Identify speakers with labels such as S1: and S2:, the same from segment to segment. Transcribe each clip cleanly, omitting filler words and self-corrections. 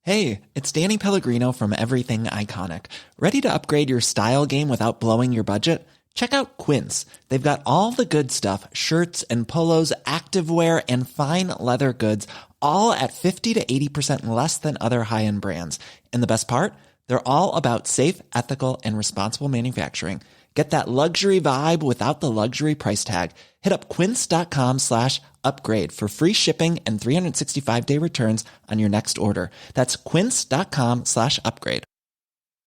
S1: Hey, it's Danny Pellegrino from Everything Iconic. Ready to upgrade your style game without blowing your budget? Check out Quince. They've got all the good stuff, shirts and polos, activewear, and fine leather goods, all at 50 to 80% less than other high-end brands. And the best part? They're all about safe, ethical, and responsible manufacturing. Get that luxury vibe without the luxury price tag. Hit up quince.com/upgrade for free shipping and 365-day returns on your next order. That's quince.com/upgrade.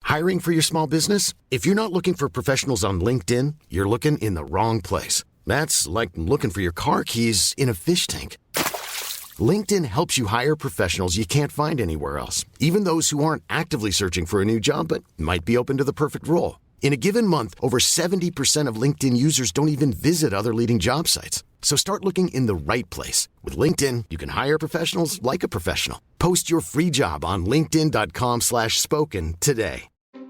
S2: Hiring for your small business? If you're not looking for professionals on LinkedIn, you're looking in the wrong place. That's like looking for your car keys in a fish tank. LinkedIn helps you hire professionals you can't find anywhere else, even those who aren't actively searching for a new job but might be open to the perfect role. In a given month, over 70% of LinkedIn users don't even visit other leading job sites. So start looking in the right place. With LinkedIn, you can hire professionals like a professional. Post your free job on linkedin.com/spoken today.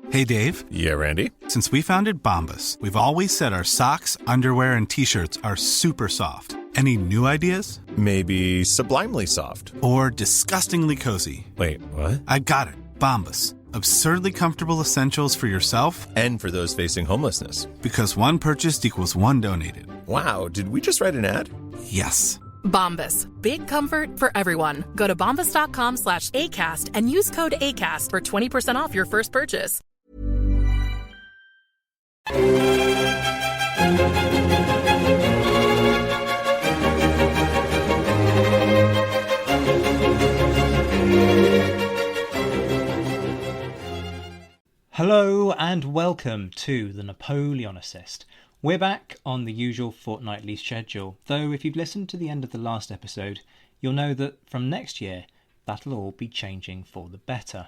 S3: Hey, Dave.
S4: Yeah, Randy.
S3: Since we founded Bombas, we've always said our socks, underwear, and T-shirts are super soft. Any new ideas?
S4: Maybe sublimely soft.
S3: Or disgustingly cozy.
S4: Wait, what?
S3: I got it. Bombas. Absurdly comfortable essentials for yourself
S4: and for those facing homelessness.
S3: Because one purchased equals one donated.
S4: Wow, did we just write an ad?
S3: Yes.
S5: Bombas. Big comfort for everyone. Go to bombas.com/ACAST and use code ACAST for 20% off your first purchase.
S6: Hello and welcome to the Napoleonicist. We're back on the usual fortnightly schedule, though if you've listened to the end of the last episode, you'll know that from next year, that'll all be changing for the better.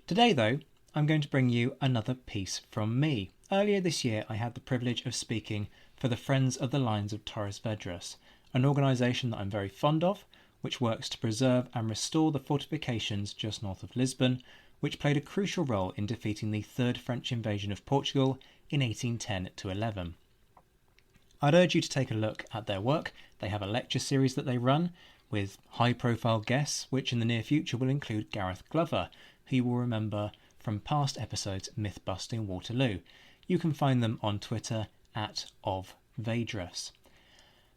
S6: Today, though, I'm going to bring you another piece from me. Earlier this year, I had the privilege of speaking for the Friends of the Lines of Torres Vedras, an organisation that I'm very fond of, which works to preserve and restore the fortifications just north of Lisbon, which played a crucial role in defeating the Third French invasion of Portugal in 1810-11. I'd urge you to take a look at their work. They have a lecture series that they run with high-profile guests, which in the near future will include Gareth Glover, who you will remember from past episodes Myth-Busting Waterloo. You can find them on Twitter @ofvedras.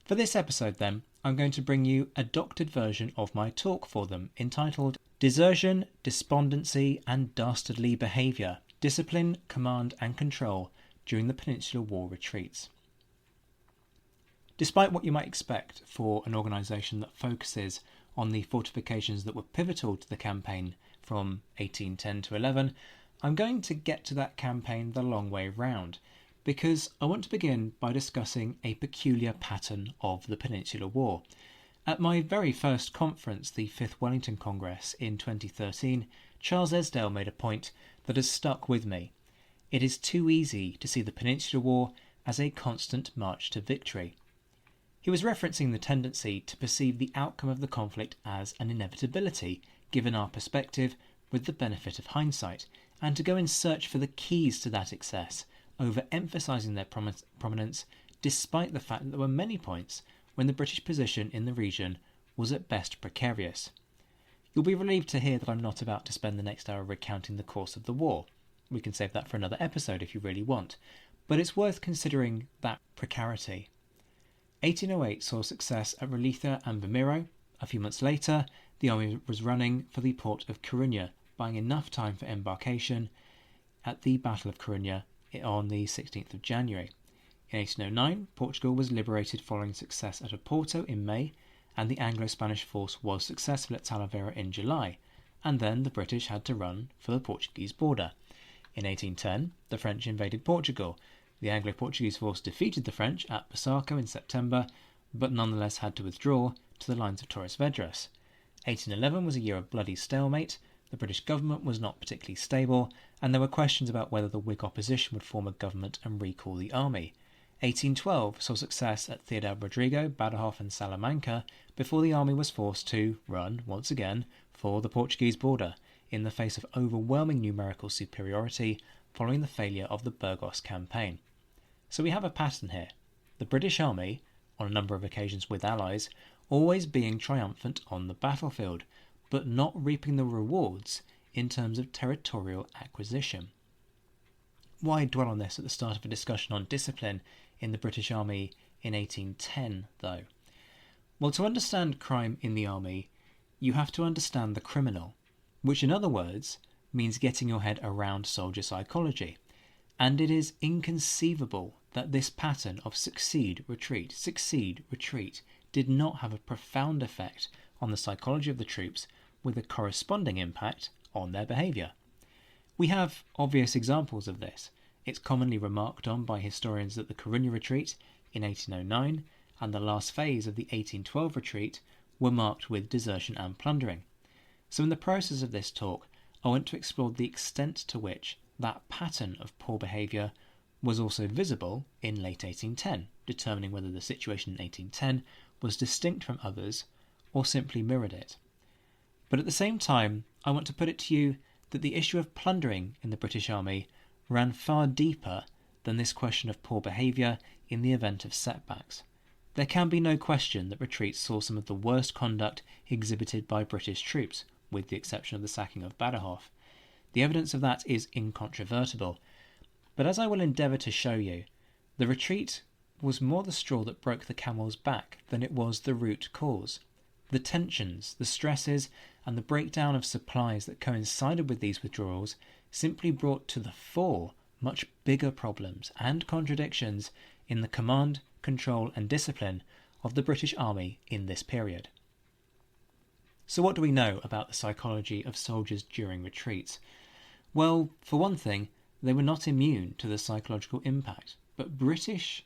S6: For this episode then, I'm going to bring you a doctored version of my talk for them, entitled Desertion, Despondency and Dastardly Behaviour, Discipline, Command and Control during the Peninsular War Retreats. Despite what you might expect for an organisation that focuses on the fortifications that were pivotal to the campaign from 1810 to 11, I'm going to get to that campaign the long way round, because I want to begin by discussing a peculiar pattern of the Peninsular War. At my very first conference, the 5th Wellington Congress in 2013, Charles Esdale made a point that has stuck with me. It is too easy to see the Peninsular War as a constant march to victory. He was referencing the tendency to perceive the outcome of the conflict as an inevitability, given our perspective with the benefit of hindsight, and to go in search for the keys to that success, overemphasising their prominence despite the fact that there were many points when the British position in the region was at best precarious. You'll be relieved to hear that I'm not about to spend the next hour recounting the course of the war. We can save that for another episode if you really want, but it's worth considering that precarity. 1808 saw success at Ralitha and Vimiro. A few months later, the army was running for the port of Coruña, buying enough time for embarkation at the Battle of Coruña on the 16th of January. In 1809, Portugal was liberated following success at Oporto in May, and the Anglo-Spanish force was successful at Talavera in July, and then the British had to run for the Portuguese border. In 1810, the French invaded Portugal. The Anglo-Portuguese force defeated the French at Busaco in September, but nonetheless had to withdraw to the lines of Torres Vedras. 1811 was a year of bloody stalemate. The British government was not particularly stable, and there were questions about whether the Whig opposition would form a government and recall the army. 1812 saw success at Ciudad Rodrigo, Badajoz and Salamanca before the army was forced to run, once again, for the Portuguese border in the face of overwhelming numerical superiority following the failure of the Burgos campaign. So we have a pattern here. The British army, on a number of occasions with allies, always being triumphant on the battlefield, but not reaping the rewards in terms of territorial acquisition. Why dwell on this at the start of a discussion on discipline in the British Army in 1810, though? Well, to understand crime in the army, you have to understand the criminal, which in other words means getting your head around soldier psychology. And it is inconceivable that this pattern of succeed, retreat, did not have a profound effect on the psychology of the troops with a corresponding impact on their behaviour. We have obvious examples of this. It's commonly remarked on by historians that the Coruña retreat in 1809 and the last phase of the 1812 retreat were marked with desertion and plundering. So in the process of this talk, I want to explore the extent to which that pattern of poor behaviour was also visible in late 1810, determining whether the situation in 1810 was distinct from others or simply mirrored it. But at the same time, I want to put it to you that the issue of plundering in the British Army ran far deeper than this question of poor behaviour in the event of setbacks. There can be no question that retreats saw some of the worst conduct exhibited by British troops, with the exception of the sacking of Badajoz. The evidence of that is incontrovertible. But as I will endeavour to show you, the retreat was more the straw that broke the camel's back than it was the root cause. The tensions, the stresses, and the breakdown of supplies that coincided with these withdrawals simply brought to the fore much bigger problems and contradictions in the command, control and discipline of the British Army in this period. So what do we know about the psychology of soldiers during retreats? Well, for one thing, they were not immune to the psychological impact, but British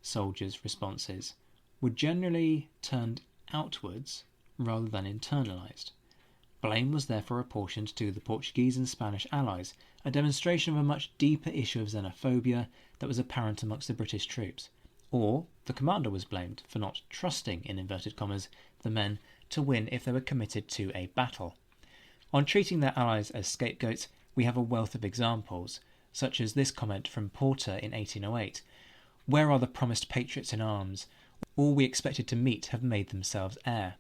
S6: soldiers' responses were generally turned outwards rather than internalised. Blame was therefore apportioned to the Portuguese and Spanish allies, a demonstration of a much deeper issue of xenophobia that was apparent amongst the British troops. Or the commander was blamed for not trusting, in inverted commas, the men to win if they were committed to a battle. On treating their allies as scapegoats, we have a wealth of examples, such as this comment from Porter in 1808, "Where are the promised patriots in arms? All we expected to meet have made themselves air."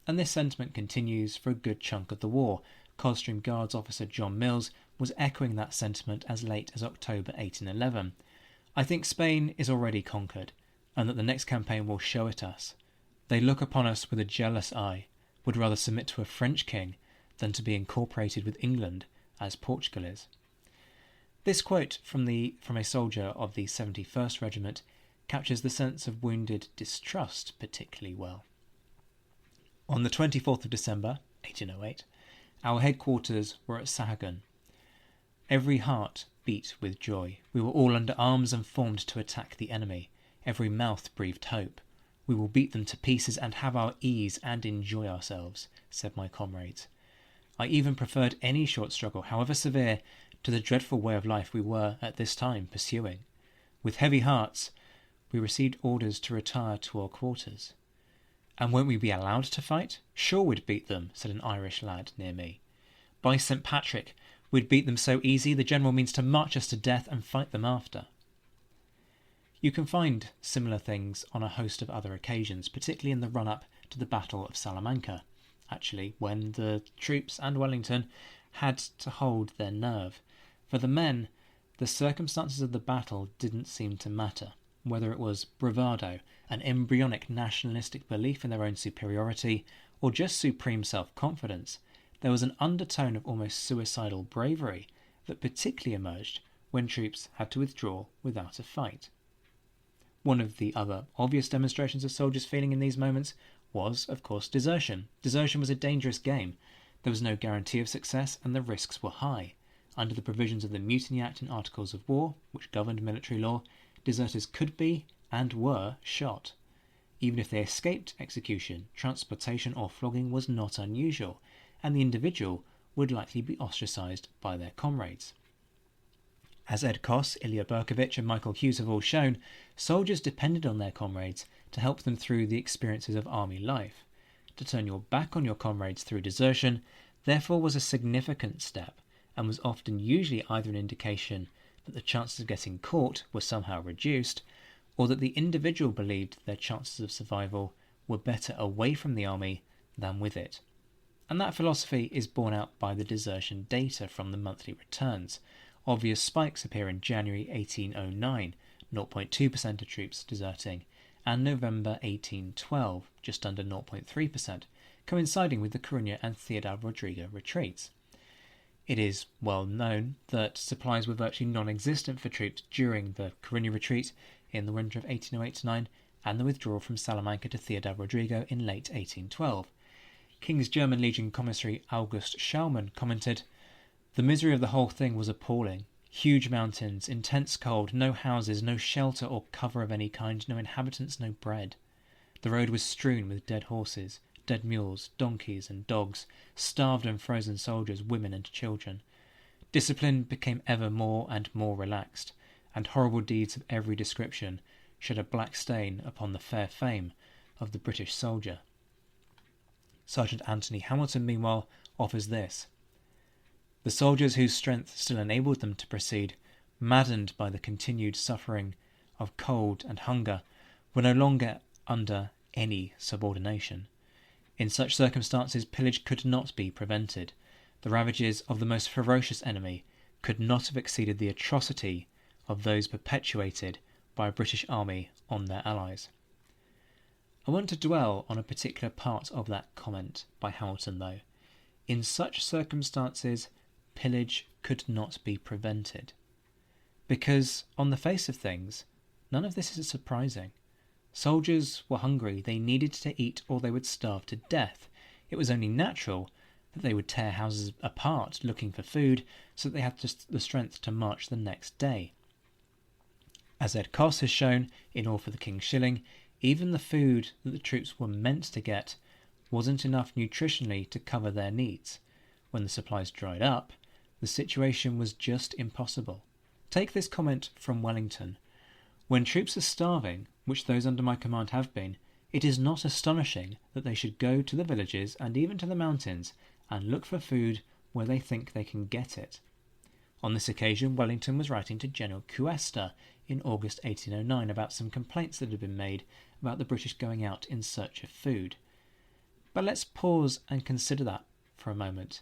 S6: And this sentiment continues for a good chunk of the war. Coldstream Guards officer John Mills was echoing that sentiment as late as October 1811. "I think Spain is already conquered, and that the next campaign will show it us. They look upon us with a jealous eye, would rather submit to a French king than to be incorporated with England, as Portugal is." This quote from a soldier of the 71st Regiment captures the sense of wounded distrust particularly well. On the 24th of December, 1808, our headquarters were at Sahagun. Every heart beat with joy. We were all under arms and formed to attack the enemy. Every mouth breathed hope. "We will beat them to pieces and have our ease and enjoy ourselves," said my comrades. I even preferred any short struggle, however severe, to the dreadful way of life we were at this time pursuing. With heavy hearts, we received orders to retire to our quarters. "And won't we be allowed to fight? Sure we'd beat them," said an Irish lad near me. "By St. Patrick, we'd beat them so easy the general means to march us to death and fight them after." You can find similar things on a host of other occasions, particularly in the run-up to the Battle of Salamanca, actually, when the troops and Wellington had to hold their nerve. For the men, the circumstances of the battle didn't seem to matter. Whether it was bravado, an embryonic nationalistic belief in their own superiority, or just supreme self-confidence, there was an undertone of almost suicidal bravery that particularly emerged when troops had to withdraw without a fight. One of the other obvious demonstrations of soldiers' feeling in these moments was, of course, desertion. Desertion was a dangerous game. There was no guarantee of success, and the risks were high. Under the provisions of the Mutiny Act and Articles of War, which governed military law, deserters could be, and were, shot. Even if they escaped execution, transportation or flogging was not unusual, and the individual would likely be ostracised by their comrades. As Ed Koss, Ilya Berkovich and Michael Hughes have all shown, soldiers depended on their comrades to help them through the experiences of army life. To turn your back on your comrades through desertion, therefore, was a significant step, and was often usually either an indication that the chances of getting caught were somehow reduced, or that the individual believed their chances of survival were better away from the army than with it. And that philosophy is borne out by the desertion data from the monthly returns. Obvious spikes appear in January 1809, 0.2% of troops deserting, and November 1812, just under 0.3%, coinciding with the Coruña and Ciudad Rodrigo retreats. It is well known that supplies were virtually non-existent for troops during the Coruña retreat in the winter of 1808-9 and the withdrawal from Salamanca to Ciudad Rodrigo in late 1812. King's German Legion Commissary August Schaumann commented, "The misery of the whole thing was appalling. Huge mountains, intense cold, no houses, no shelter or cover of any kind, no inhabitants, no bread. The road was strewn with dead horses, dead mules, donkeys and dogs, starved and frozen soldiers, women and children. Discipline became ever more and more relaxed, and horrible deeds of every description shed a black stain upon the fair fame of the British soldier." Sergeant Anthony Hamilton, meanwhile, offers this: "The soldiers whose strength still enabled them to proceed, maddened by the continued suffering of cold and hunger, were no longer under any subordination. In such circumstances pillage could not be prevented. The ravages of the most ferocious enemy could not have exceeded the atrocity of those perpetuated by a British army on their allies." I want to dwell on a particular part of that comment by Hamilton, though. In such circumstances, pillage could not be prevented. Because, on the face of things, none of this is surprising. Soldiers were hungry, they needed to eat or they would starve to death. It was only natural that they would tear houses apart looking for food so that they had the strength to march the next day. As Ed Coss has shown in All for the King's Shilling, even the food that the troops were meant to get wasn't enough nutritionally to cover their needs. When the supplies dried up, the situation was just impossible. Take this comment from Wellington: "When troops are starving, which those under my command have been, it is not astonishing that they should go to the villages and even to the mountains and look for food where they think they can get it." On this occasion, Wellington was writing to General Cuesta in August 1809 about some complaints that had been made about the British going out in search of food. But let's pause and consider that for a moment.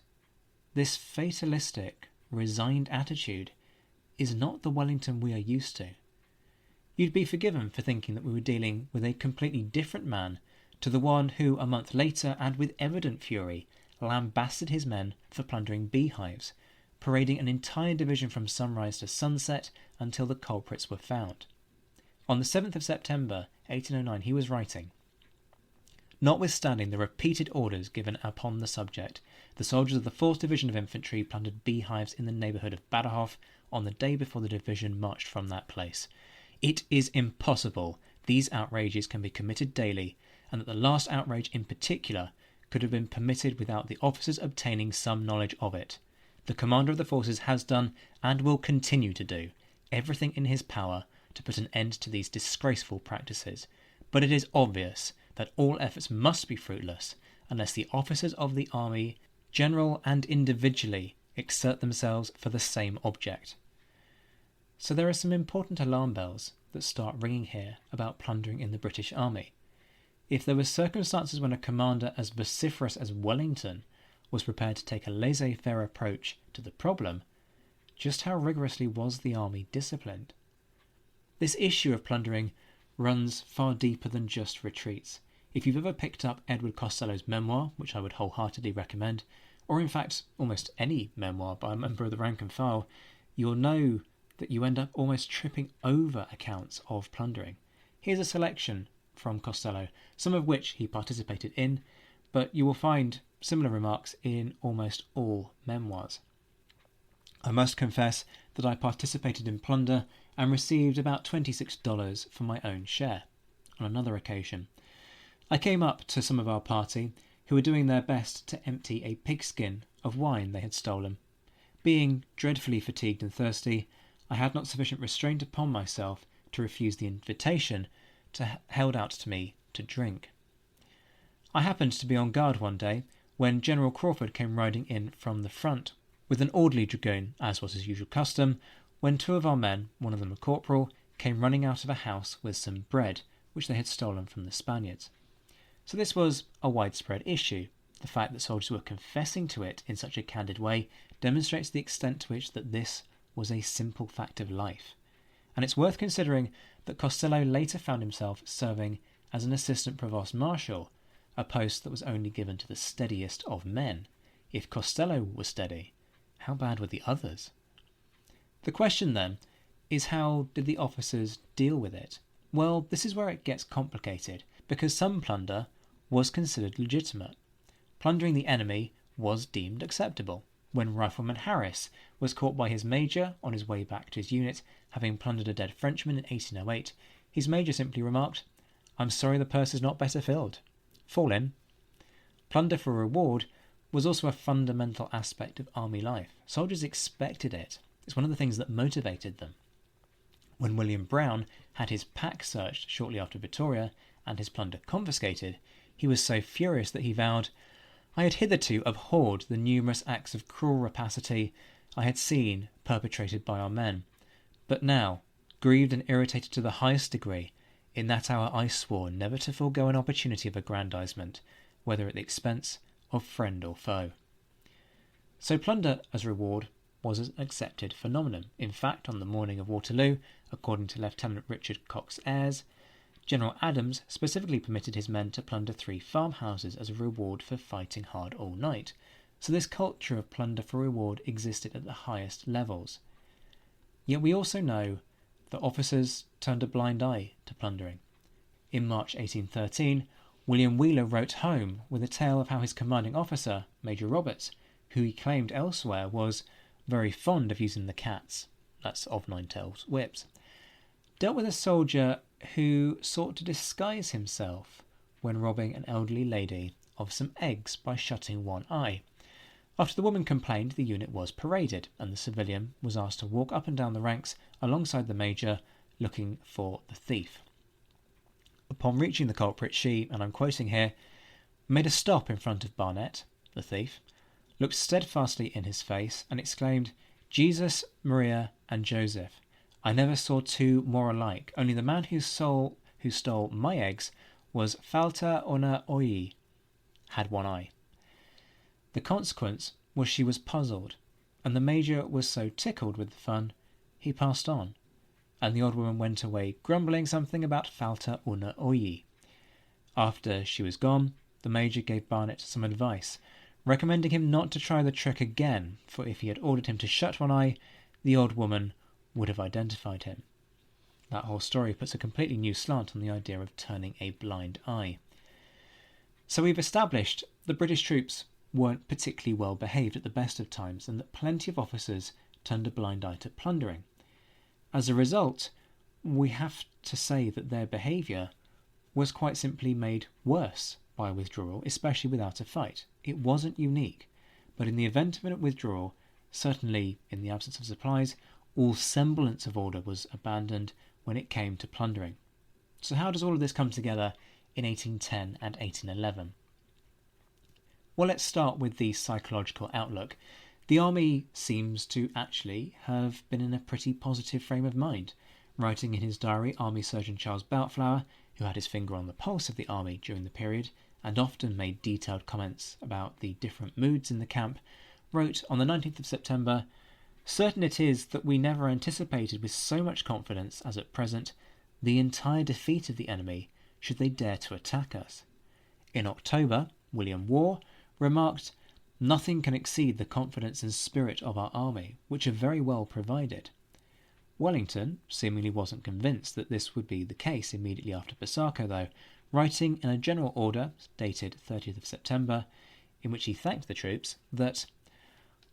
S6: This fatalistic, resigned attitude is not the Wellington we are used to. You'd be forgiven for thinking that we were dealing with a completely different man to the one who, a month later and with evident fury, lambasted his men for plundering beehives, parading an entire division from sunrise to sunset until the culprits were found. On the 7th of September 1809 he was writing, "Notwithstanding the repeated orders given upon the subject, the soldiers of the 4th Division of Infantry plundered beehives in the neighbourhood of Badajoz on the day before the division marched from that place. It is impossible these outrages can be committed daily, and that the last outrage in particular could have been permitted without the officers obtaining some knowledge of it. The commander of the forces has done, and will continue to do, everything in his power to put an end to these disgraceful practices, but it is obvious that all efforts must be fruitless unless the officers of the army, general and individually, exert themselves for the same object." So there are some important alarm bells that start ringing here about plundering in the British army. If there were circumstances when a commander as vociferous as Wellington was prepared to take a laissez-faire approach to the problem, just how rigorously was the army disciplined? This issue of plundering runs far deeper than just retreats. If you've ever picked up Edward Costello's memoir, which I would wholeheartedly recommend, or in fact almost any memoir by a member of the rank and file, you'll know that you end up almost tripping over accounts of plundering. Here's a selection from Costello, some of which he participated in, but you will find similar remarks in almost all memoirs. "I must confess that I participated in plunder and received about $26 for my own share." On another occasion, "I came up to some of our party who were doing their best to empty a pigskin of wine they had stolen. Being dreadfully fatigued and thirsty, I had not sufficient restraint upon myself to refuse the invitation held out to me to drink. I happened to be on guard one day when General Crawford came riding in from the front with an orderly dragoon, as was his usual custom, when two of our men, one of them a corporal, came running out of a house with some bread which they had stolen from the Spaniards. So this was a widespread issue. The fact that soldiers were confessing to it in such a candid way demonstrates the extent to which that this was a simple fact of life. And it's worth considering that Costello later found himself serving as an assistant provost marshal, a post that was only given to the steadiest of men. If Costello was steady, how bad were the others? The question then is, how did the officers deal with it? Well, this is where it gets complicated, because some plunder was considered legitimate. Plundering the enemy was deemed acceptable. When Rifleman Harris was caught by his major on his way back to his unit, having plundered a dead Frenchman in 1808, his major simply remarked, "I'm sorry the purse is not better filled. Fall in." Plunder for reward was also a fundamental aspect of army life. Soldiers expected it. It's one of the things that motivated them. When William Brown had his pack searched shortly after Vittoria and his plunder confiscated, he was so furious that he vowed, "I had hitherto abhorred the numerous acts of cruel rapacity I had seen perpetrated by our men, but now, grieved and irritated to the highest degree, in that hour I swore never to forego an opportunity of aggrandizement, whether at the expense of friend or foe." So plunder as reward was an accepted phenomenon. In fact, on the morning of Waterloo, according to Lieutenant Richard Cox Ayres, General Adams specifically permitted his men to plunder 3 farmhouses as a reward for fighting hard all night. So this culture of plunder for reward existed at the highest levels. Yet we also know that officers turned a blind eye to plundering. In March 1813, William Wheeler wrote home with a tale of how his commanding officer, Major Roberts, who he claimed elsewhere was very fond of using the cats, that's of nine-tailed whips, dealt with a soldier who sought to disguise himself when robbing an elderly lady of some eggs by shutting one eye. After the woman complained, the unit was paraded, and the civilian was asked to walk up and down the ranks alongside the major, looking for the thief. Upon reaching the culprit, she, and I'm quoting here, made a stop in front of Barnett, the thief, looked steadfastly in his face, and exclaimed, "Jesus, Maria, and Joseph, I never saw 2 more alike. Only the man who stole my eggs was falta una oi, had one eye." The consequence was she was puzzled, and the major was so tickled with the fun, he passed on, and the old woman went away grumbling something about falta una oi. After she was gone, the major gave Barnett some advice, recommending him not to try the trick again, for if he had ordered him to shut one eye, the old woman would have identified him. That whole story puts a completely new slant on the idea of turning a blind eye. So we've established the British troops weren't particularly well behaved at the best of times, and that plenty of officers turned a blind eye to plundering. As a result, we have to say that their behaviour was quite simply made worse by withdrawal, especially without a fight. It wasn't unique, but in the event of a withdrawal, certainly in the absence of supplies, all semblance of order was abandoned when it came to plundering. So how does all of this come together in 1810 and 1811? Well, let's start with the psychological outlook. The army seems to actually have been in a pretty positive frame of mind. Writing in his diary, Army Surgeon Charles Boutflower, who had his finger on the pulse of the army during the period, and often made detailed comments about the different moods in the camp, wrote on the 19th of September, "Certain it is that we never anticipated with so much confidence as at present the entire defeat of the enemy should they dare to attack us." In October, William Waugh remarked, "Nothing can exceed the confidence and spirit of our army, which are very well provided." Wellington seemingly wasn't convinced that this would be the case immediately after Busaco, though, writing in a general order dated 30th of September, in which he thanked the troops, that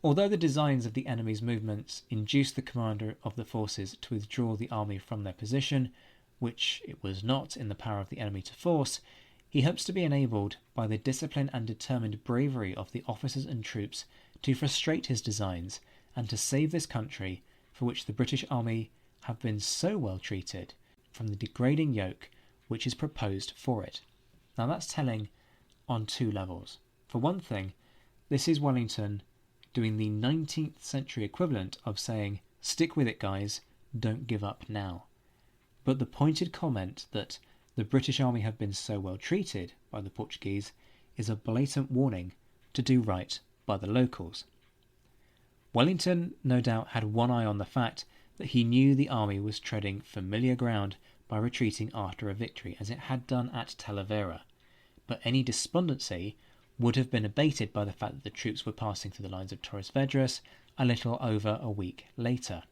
S6: although the designs of the enemy's movements induced the commander of the forces to withdraw the army from their position, which it was not in the power of the enemy to force, he hopes to be enabled by the discipline and determined bravery of the officers and troops to frustrate his designs and to save this country, for which the British army have been so well treated, from the degrading yoke which is proposed for it. Now that's telling on 2 levels. For one thing, this is Wellington doing the 19th century equivalent of saying, "Stick with it, guys, don't give up now." But the pointed comment that the British army have been so well treated by the Portuguese is a blatant warning to do right by the locals. Wellington no doubt had one eye on the fact that he knew the army was treading familiar ground by retreating after a victory, as it had done at Talavera, but any despondency would have been abated by the fact that the troops were passing through the lines of Torres Vedras a little over a week later,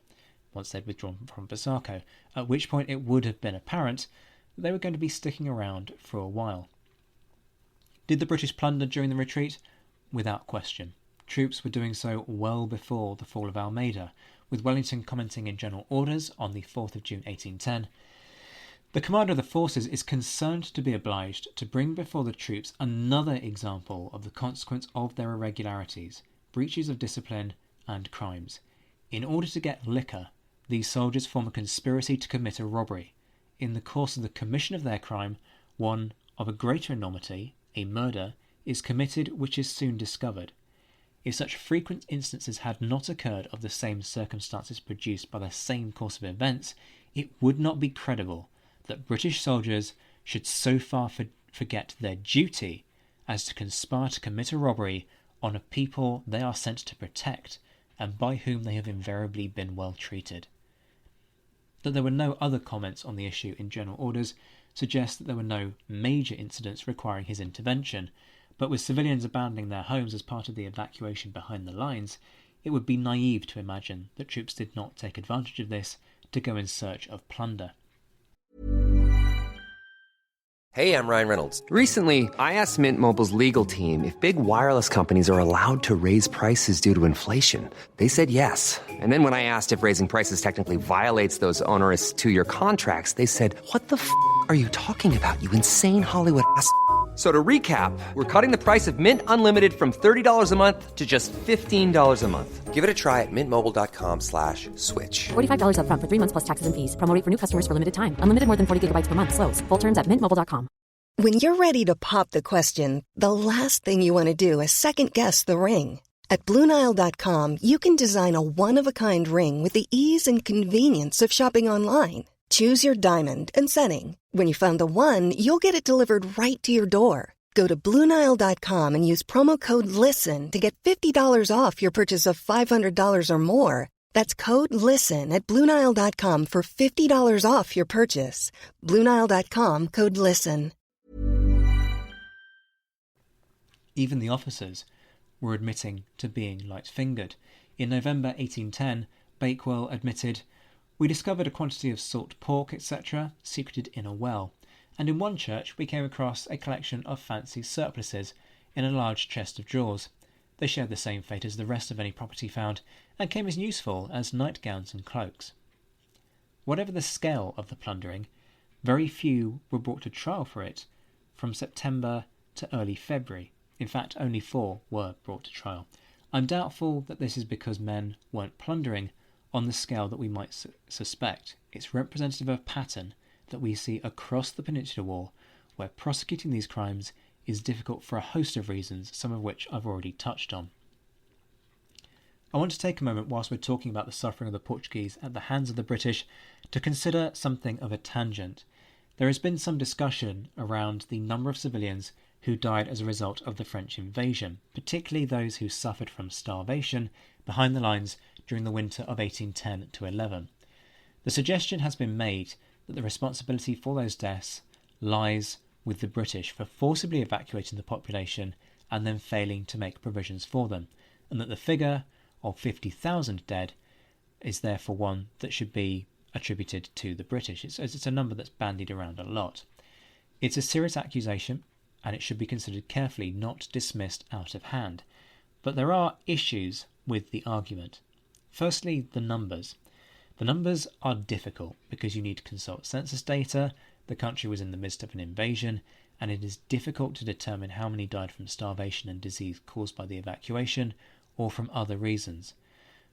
S6: once they'd withdrawn from Busaco, at which point it would have been apparent that they were going to be sticking around for a while. Did the British plunder during the retreat? Without question. Troops were doing so well before the fall of Almeida, with Wellington commenting in general orders on the 4th of June 1810, "The commander of the forces is concerned to be obliged to bring before the troops another example of the consequence of their irregularities, breaches of discipline, and crimes. In order to get liquor, these soldiers form a conspiracy to commit a robbery. In the course of the commission of their crime, one of a greater enormity, a murder, is committed which is soon discovered. If such frequent instances had not occurred of the same circumstances produced by the same course of events, it would not be credible that British soldiers should so far forget their duty as to conspire to commit a robbery on a people they are sent to protect, and by whom they have invariably been well treated." That there were no other comments on the issue in general orders suggests that there were no major incidents requiring his intervention, but with civilians abandoning their homes as part of the evacuation behind the lines, it would be naive to imagine that troops did not take advantage of this to go in search of plunder.
S7: Hey, I'm Ryan Reynolds. Recently, I asked Mint Mobile's legal team if big wireless companies are allowed to raise prices due to inflation. They said yes. And then when I asked if raising prices technically violates those onerous 2-year contracts, they said, "What the f*** are you talking about, you insane Hollywood ass?" So to recap, we're cutting the price of Mint Unlimited from $30 a month to just $15 a month. Give it a try at mintmobile.com/switch.
S8: $45 up front for 3 months plus taxes and fees. Promo rate for new customers for limited time. Unlimited more than 40 gigabytes per month. Slows full terms at mintmobile.com.
S9: When you're ready to pop the question, the last thing you want to do is second-guess the ring. At BlueNile.com, you can design a one-of-a-kind ring with the ease and convenience of shopping online. Choose your diamond and setting. When you find the one, you'll get it delivered right to your door. Go to BlueNile.com and use promo code LISTEN to get $50 off your purchase of $500 or more. That's code LISTEN at BlueNile.com for $50 off your purchase. BlueNile.com, code LISTEN.
S6: Even the officers were admitting to being light-fingered. In November 1810, Bakewell admitted, "We discovered a quantity of salt pork, etc., secreted in a well, and in one church we came across a collection of fancy surplices in a large chest of drawers. They shared the same fate as the rest of any property found, and came as useful as nightgowns and cloaks." Whatever the scale of the plundering, very few were brought to trial for it from September to early February. In fact, only 4 were brought to trial. I'm doubtful that this is because men weren't plundering on the scale that we might suspect. It's representative of a pattern that we see across the Peninsular War, where prosecuting these crimes is difficult for a host of reasons, some of which I've already touched on. I want to take a moment whilst we're talking about the suffering of the Portuguese at the hands of the British to consider something of a tangent. There has been some discussion around the number of civilians who died as a result of the French invasion, particularly those who suffered from starvation behind the lines during the winter of 1810 to 11. The suggestion has been made that the responsibility for those deaths lies with the British for forcibly evacuating the population and then failing to make provisions for them, and that the figure of 50,000 dead is therefore one that should be attributed to the British. It's a number that's bandied around a lot. It's a serious accusation, and it should be considered carefully, not dismissed out of hand. But there are issues with the argument. Firstly, the numbers. The numbers are difficult because you need to consult census data, the country was in the midst of an invasion, and it is difficult to determine how many died from starvation and disease caused by the evacuation or from other reasons.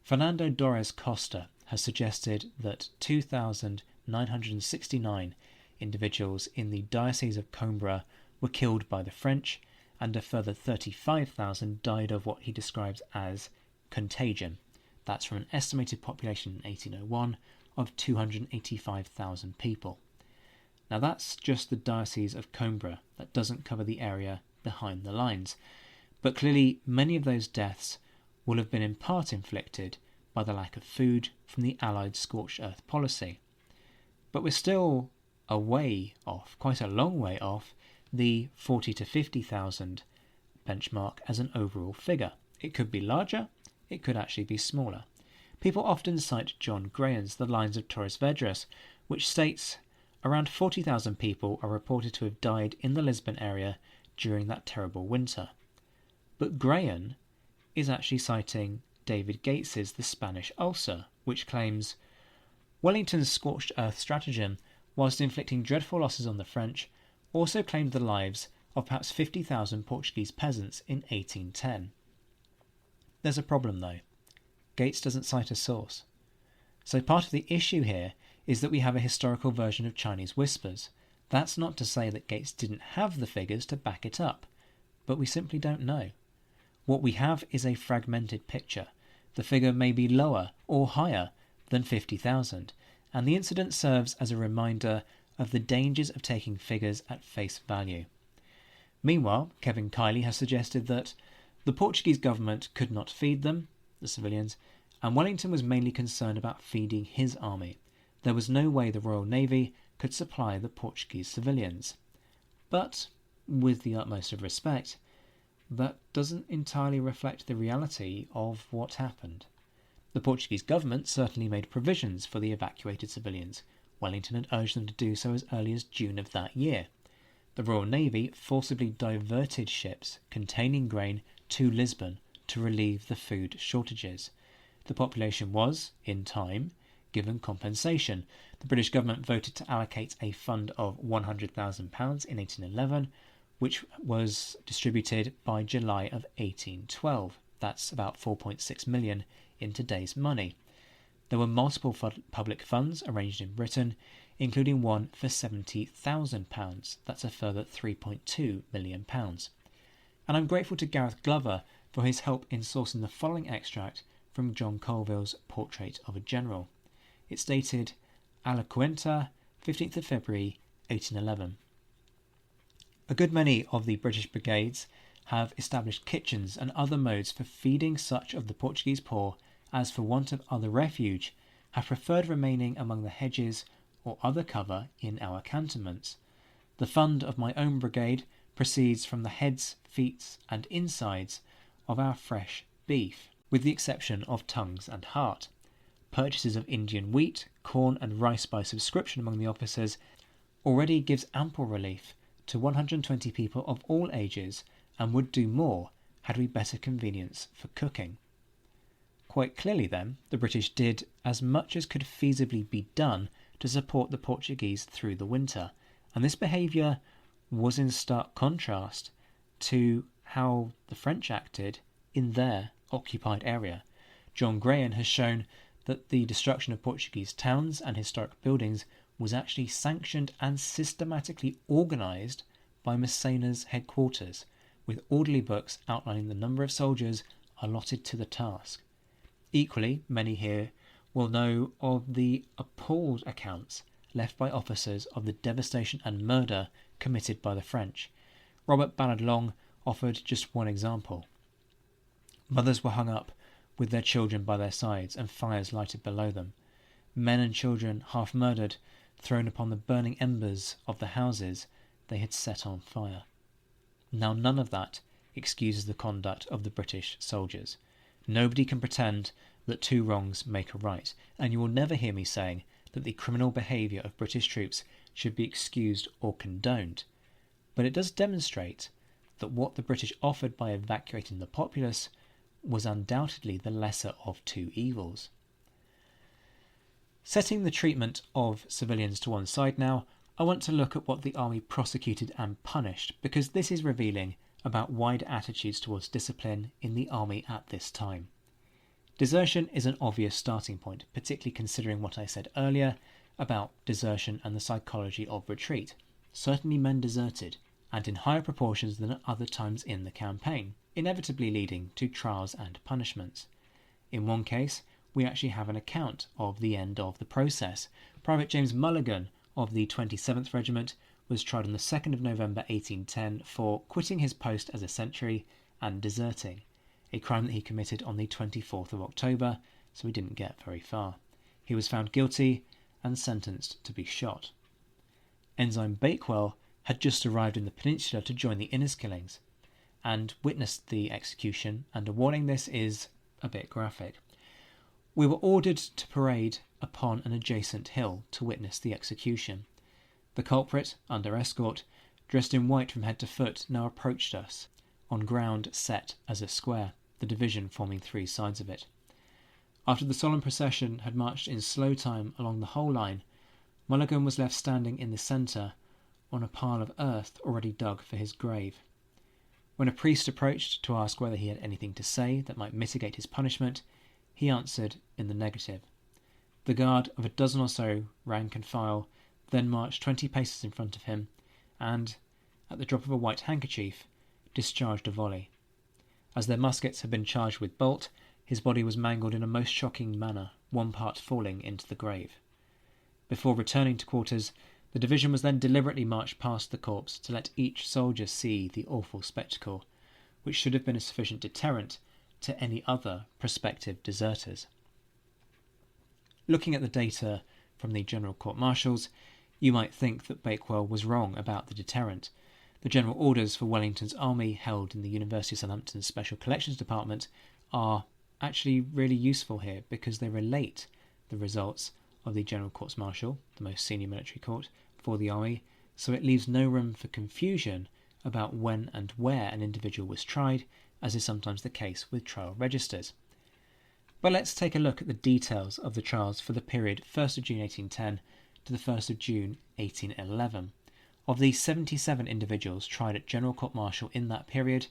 S6: Fernando Dorres Costa has suggested that 2,969 individuals in the Diocese of Coimbra were killed by the French, and a further 35,000 died of what he describes as contagion. That's from an estimated population in 1801 of 285,000 people. Now that's just the Diocese of Coimbra. That doesn't cover the area behind the lines. But clearly many of those deaths will have been in part inflicted by the lack of food from the Allied scorched earth policy. But we're still a way off, quite a long way off, the 40 to 50,000 benchmark as an overall figure. It could be larger, it could actually be smaller. People often cite John Graham's The Lines of Torres Vedras, which states around 40,000 people are reported to have died in the Lisbon area during that terrible winter. But Graham is actually citing David Gates's The Spanish Ulcer, which claims Wellington's scorched earth stratagem, whilst inflicting dreadful losses on the French, also claimed the lives of perhaps 50,000 Portuguese peasants in 1810. There's a problem though. Gates doesn't cite a source. So part of the issue here is that we have a historical version of Chinese whispers. That's not to say that Gates didn't have the figures to back it up, but we simply don't know. What we have is a fragmented picture. The figure may be lower or higher than 50,000, and the incident serves as a reminder of the dangers of taking figures at face value. Meanwhile, Kevin Kiley has suggested that the Portuguese government could not feed them, the civilians, and Wellington was mainly concerned about feeding his army. There was no way the Royal Navy could supply the Portuguese civilians. But, with the utmost of respect, that doesn't entirely reflect the reality of what happened. The Portuguese government certainly made provisions for the evacuated civilians. Wellington had urged them to do so as early as June of that year. The Royal Navy forcibly diverted ships containing grain to Lisbon to relieve the food shortages. The population was, in time, given compensation. The British government voted to allocate a fund of £100,000 in 1811, which was distributed by July of 1812. That's about 4.6 million in today's money. There were multiple public funds arranged in Britain, including one for £70,000. That's a further £3.2 million. And I'm grateful to Gareth Glover for his help in sourcing the following extract from John Colville's Portrait of a General. It's dated A la Cuenta, 15th of February, 1811. A good many of the British brigades have established kitchens and other modes for feeding such of the Portuguese poor as, for want of other refuge, have preferred remaining among the hedges or other cover in our cantonments. The fund of my own brigade proceeds from the heads, feet, and insides of our fresh beef, with the exception of tongues and heart. Purchases of Indian wheat, corn, and rice by subscription among the officers already gives ample relief to 120 people of all ages, and would do more had we better convenience for cooking. Quite clearly then, the British did as much as could feasibly be done to support the Portuguese through the winter, and this behaviour was in stark contrast to how the French acted in their occupied area. John Graham has shown that the destruction of Portuguese towns and historic buildings was actually sanctioned and systematically organised by Massena's headquarters, with orderly books outlining the number of soldiers allotted to the task. Equally, many here will know of the appalled accounts left by officers of the devastation and murder committed by the French. Robert Ballard Long offered just one example. Mothers were hung up with their children by their sides and fires lighted below them. Men and children, half murdered, thrown upon the burning embers of the houses they had set on fire. Now none of that excuses the conduct of the British soldiers. Nobody can pretend that two wrongs make a right, and you will never hear me saying that the criminal behaviour of British troops should be excused or condoned. But it does demonstrate that what the British offered by evacuating the populace was undoubtedly the lesser of two evils. Setting the treatment of civilians to one side now, I want to look at what the army prosecuted and punished, because this is revealing about wider attitudes towards discipline in the army at this time. Desertion is an obvious starting point, particularly considering what I said earlier about desertion and the psychology of retreat. Certainly men deserted, and in higher proportions than at other times in the campaign, inevitably leading to trials and punishments. In one case, we actually have an account of the end of the process. Private James Mulligan of the 27th Regiment was tried on the 2nd of November 1810 for quitting his post as a sentry and deserting, a crime that he committed on the 24th of October, so he didn't get very far. He was found guilty and sentenced to be shot. Ensign Bakewell had just arrived in the peninsula to join the Inniskillings and witnessed the execution, and a warning, this is a bit graphic. We were ordered to parade upon an adjacent hill to witness the execution. The culprit, under escort, dressed in white from head to foot, now approached us, on ground set as a square, the division forming 3 sides of it. After the solemn procession had marched in slow time along the whole line, Mulligan was left standing in the centre on a pile of earth already dug for his grave. When a priest approached to ask whether he had anything to say that might mitigate his punishment, he answered in the negative. The guard of a dozen or so, rank and file, then marched 20 paces in front of him, and, at the drop of a white handkerchief, discharged a volley. As their muskets had been charged with bolt, his body was mangled in a most shocking manner, one part falling into the grave. Before returning to quarters, the division was then deliberately marched past the corpse to let each soldier see the awful spectacle, which should have been a sufficient deterrent to any other prospective deserters. Looking at the data from the General Court-Martials, you might think that Bakewell was wrong about the deterrent. The general orders for Wellington's army, held in the University of Southampton's Special Collections Department, are actually really useful here because they relate the results of the General Courts-Martial, the most senior military court, for the army, so it leaves no room for confusion about when and where an individual was tried, as is sometimes the case with trial registers. But let's take a look at the details of the trials for the period 1st of June 1810 to the 1st of June 1811. Of the 77 individuals tried at General Court-Martial in that period,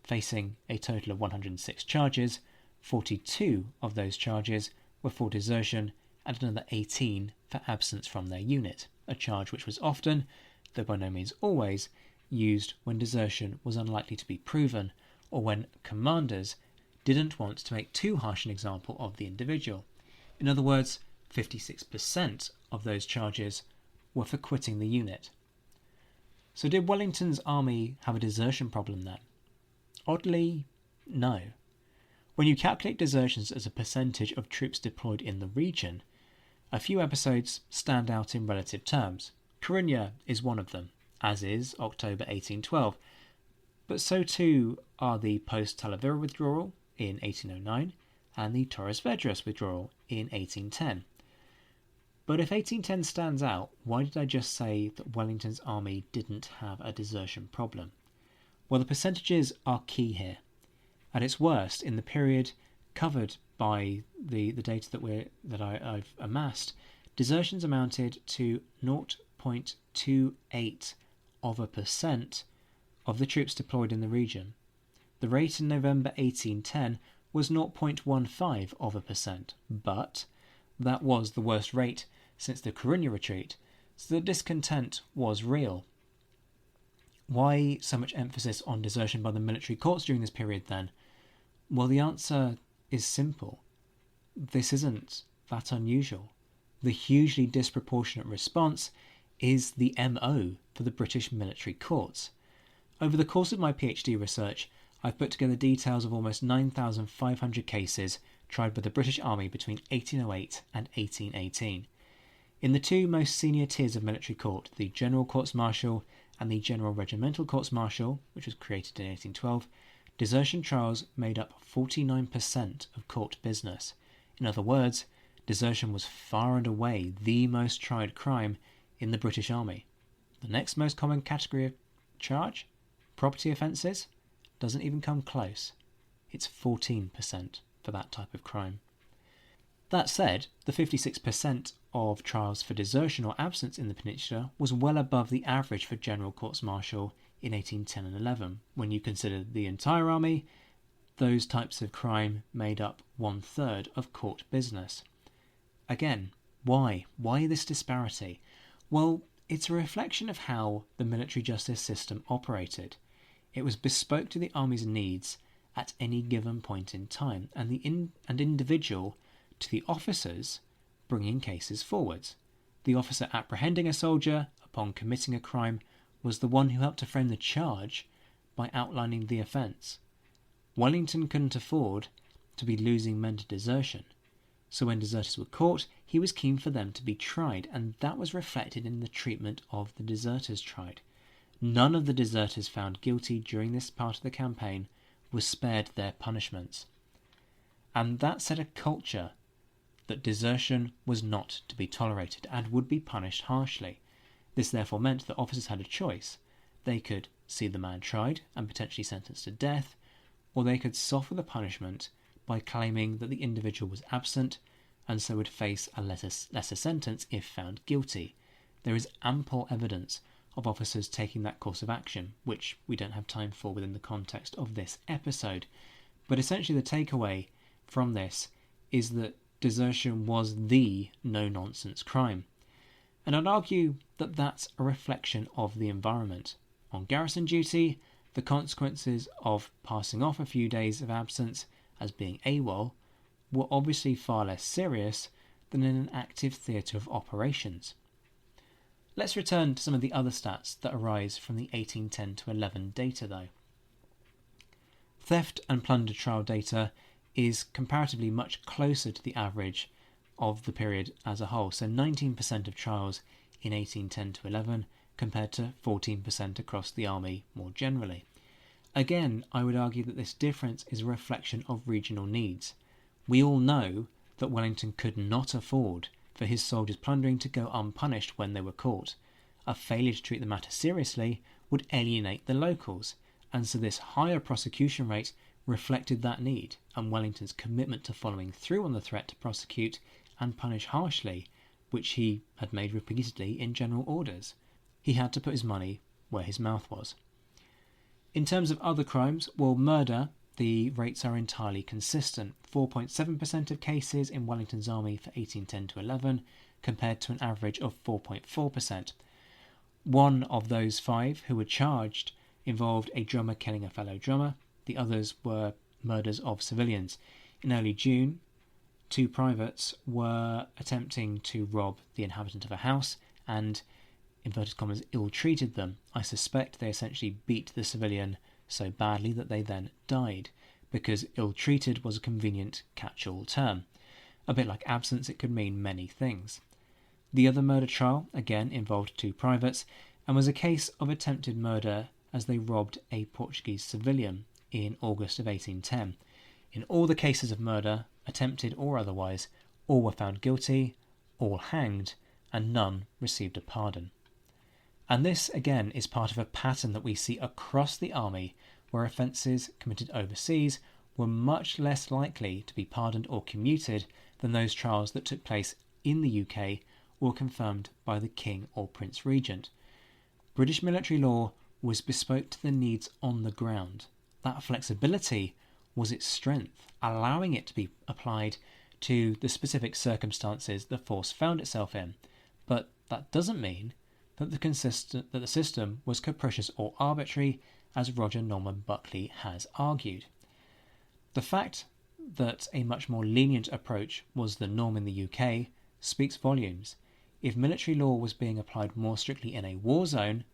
S6: facing a total of 106 charges, 42 of those charges were for desertion and another 18 for absence from their unit, a charge which was often, though by no means always, used when desertion was unlikely to be proven or when commanders didn't want to make too harsh an example of the individual. In other words, 56% of those charges were for quitting the unit. So did Wellington's army have a desertion problem then? Oddly, no. When you calculate desertions as a percentage of troops deployed in the region, a few episodes stand out in relative terms. Coruña is one of them, as is October 1812, but so too are the post-Talavera withdrawal in 1809 and the Torres Vedras withdrawal in 1810. But if 1810 stands out, why did I just say that Wellington's army didn't have a desertion problem? Well, the percentages are key here. At its worst, in the period covered by the data that I've amassed, desertions amounted to 0.28% of the troops deployed in the region. The rate in November 1810 was 0.15%, but that was the worst rate since the Coruña retreat, so the discontent was real. Why so much emphasis on desertion by the military courts during this period then? Well, the answer is simple. This isn't that unusual. The hugely disproportionate response is the MO for the British military courts. Over the course of my PhD research, I've put together details of almost 9,500 cases tried by the British Army between 1808 and 1818. In the two most senior tiers of military court, the General Courts-Martial and the General Regimental Courts-Martial, which was created in 1812, desertion trials made up 49% of court business. In other words, desertion was far and away the most tried crime in the British Army. The next most common category of charge, property offences, doesn't even come close. It's 14% for that type of crime. That said, the 56% of trials for desertion or absence in the peninsula was well above the average for General Courts-Martial in 1810 and 11. When you consider the entire army, those types of crime made up 1/3 of court business. Again, why? Why this disparity? Well, it's a reflection of how the military justice system operated. It was bespoke to the army's needs at any given point in time, and individual to the officers bringing cases forwards. The officer apprehending a soldier upon committing a crime was the one who helped to frame the charge by outlining the offence. Wellington couldn't afford to be losing men to desertion, so when deserters were caught, he was keen for them to be tried, and that was reflected in the treatment of the deserters tried. None of the deserters found guilty during this part of the campaign was spared their punishments. And that set a culture that desertion was not to be tolerated and would be punished harshly. This therefore meant that officers had a choice. They could see the man tried and potentially sentenced to death, or they could soften the punishment by claiming that the individual was absent and so would face a lesser sentence if found guilty. There is ample evidence of officers taking that course of action, which we don't have time for within the context of this episode. But essentially the takeaway from this is that desertion was the no-nonsense crime. And I'd argue that that's a reflection of the environment. On garrison duty, the consequences of passing off a few days of absence as being AWOL were obviously far less serious than in an active theatre of operations. Let's return to some of the other stats that arise from the 1810 to 11 data though. Theft and plunder trial data is comparatively much closer to the average of the period as a whole, so 19% of trials in 1810 to 11 compared to 14% across the army more generally. Again, I would argue that this difference is a reflection of regional needs. We all know that Wellington could not afford for his soldiers plundering to go unpunished when they were caught. A failure to treat the matter seriously would alienate the locals, and so this higher prosecution rate reflected that need, and Wellington's commitment to following through on the threat to prosecute and punish harshly, which he had made repeatedly in general orders. He had to put his money where his mouth was. In terms of other crimes, well, murder, the rates are entirely consistent. 4.7% of cases in Wellington's army for 1810 to 11, compared to an average of 4.4%. One of those 5 who were charged involved a drummer killing a fellow drummer. The others were murders of civilians. In early June, 2 privates were attempting to rob the inhabitant of a house and, inverted commas, ill-treated them. I suspect they essentially beat the civilian so badly that they then died, because ill-treated was a convenient catch-all term. A bit like absence, it could mean many things. The other murder trial, again, involved 2 privates, and was a case of attempted murder as they robbed a Portuguese civilian in August of 1810. In all the cases of murder, attempted or otherwise, all were found guilty, all hanged, and none received a pardon. And this, again, is part of a pattern that we see across the army, where offences committed overseas were much less likely to be pardoned or commuted than those trials that took place in the UK or confirmed by the King or Prince Regent. British military law was bespoke to the needs on the ground. That flexibility was its strength, allowing it to be applied to the specific circumstances the force found itself in. But that doesn't mean that the system was capricious or arbitrary, as Roger Norman Buckley has argued. The fact that a much more lenient approach was the norm in the UK speaks volumes. If military law was being applied more strictly in a war zone,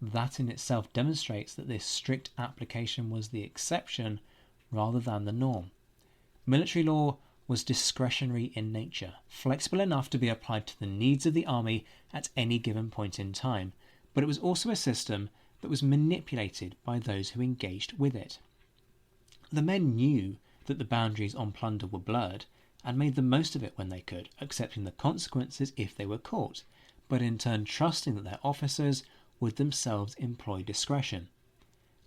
S6: that in itself demonstrates that this strict application was the exception rather than the norm. Military law was discretionary in nature, flexible enough to be applied to the needs of the army at any given point in time, but it was also a system that was manipulated by those who engaged with it. The men knew that the boundaries on plunder were blurred and made the most of it when they could, accepting the consequences if they were caught, but in turn trusting that their officers would themselves employ discretion.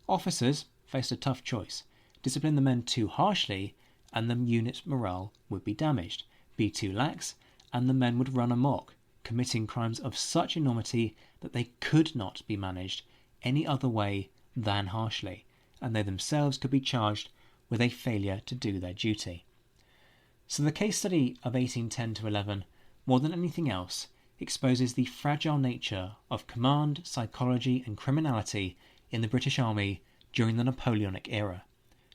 S6: Officers faced a tough choice: discipline the men too harshly and the unit's morale would be damaged, be too lax and the men would run amok, committing crimes of such enormity that they could not be managed any other way than harshly, and they themselves could be charged with a failure to do their duty. So the case study of 1810 to 11, more than anything else, exposes the fragile nature of command, psychology and criminality in the British Army during the Napoleonic era.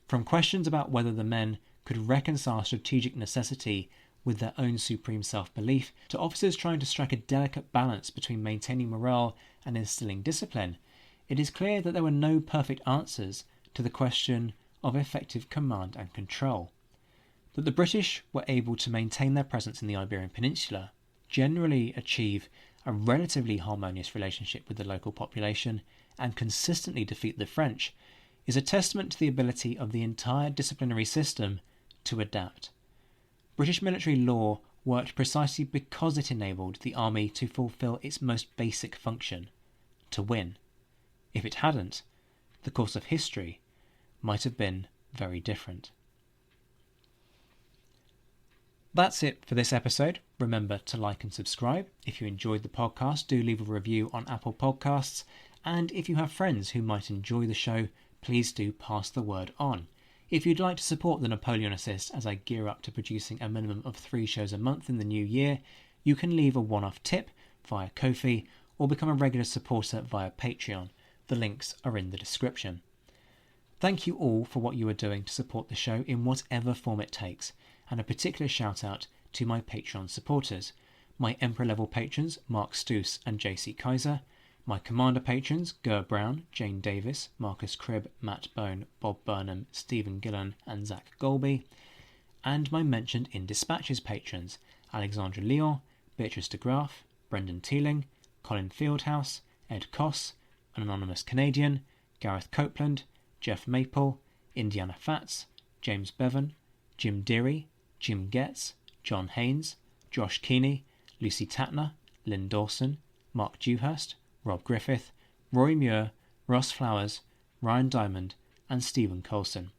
S6: From questions about whether the men could reconcile strategic necessity with their own supreme self-belief, to officers trying to strike a delicate balance between maintaining morale and instilling discipline, it is clear that there were no perfect answers to the question of effective command and control. That the British were able to maintain their presence in the Iberian Peninsula, generally achieve a relatively harmonious relationship with the local population, and consistently defeat the French, is a testament to the ability of the entire disciplinary system to adapt. British military law worked precisely because it enabled the army to fulfil its most basic function, to win. If it hadn't, the course of history might have been very different. That's it for this episode. Remember to like and subscribe. If you enjoyed the podcast, do leave a review on Apple Podcasts. And if you have friends who might enjoy the show, please do pass the word on. If you'd like to support the Napoleon Assist as I gear up to producing a minimum of 3 shows a month in the new year, you can leave a one-off tip via Ko-fi or become a regular supporter via Patreon. The links are in the description. Thank you all for what you are doing to support the show in whatever form it takes, and a particular shout out to my Patreon supporters, my Emperor level patrons Mark Stoos and JC Kaiser, my Commander patrons Ger Brown, Jane Davis, Marcus Cribb, Matt Bone, Bob Burnham, Stephen Gillen and Zach Golby, and my mentioned in Dispatches patrons Alexandra Leon, Beatrice de Graaf, Brendan Teeling, Colin Fieldhouse, Ed Koss, an anonymous Canadian, Gareth Copeland, Jeff Maple, Indiana Fats, James Bevan, Jim Deary, Jim Getz, John Haynes, Josh Keeney, Lucy Tatner, Lynn Dawson, Mark Dewhurst, Rob Griffith, Roy Muir, Ross Flowers, Ryan Diamond and Stephen Colson.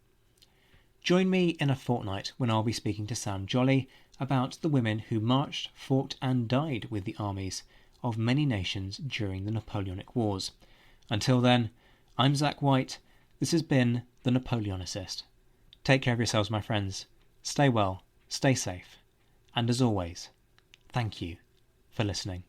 S6: Join me in a fortnight when I'll be speaking to Sam Jolly about the women who marched, fought and died with the armies of many nations during the Napoleonic Wars. Until then, I'm Zach White. This has been the Napoleon Assist. Take care of yourselves, my friends. Stay well, stay safe, and as always, thank you for listening.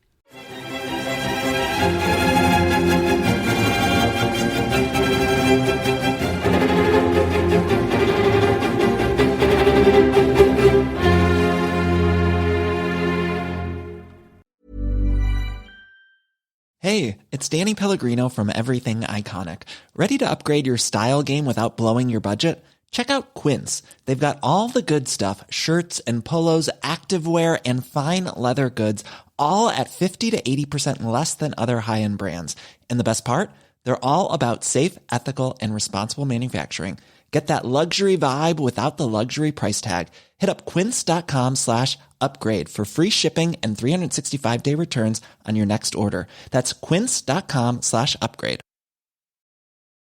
S1: Hey, it's Danny Pellegrino from Everything Iconic. Ready to upgrade your style game without blowing your budget? Check out Quince. They've got all the good stuff, shirts and polos, activewear, and fine leather goods, all at 50 to 80% less than other high-end brands. And the best part? They're all about safe, ethical, and responsible manufacturing. Get that luxury vibe without the luxury price tag. Hit up quince.com/upgrade for free shipping and 365-day returns on your next order. That's quince.com/upgrade.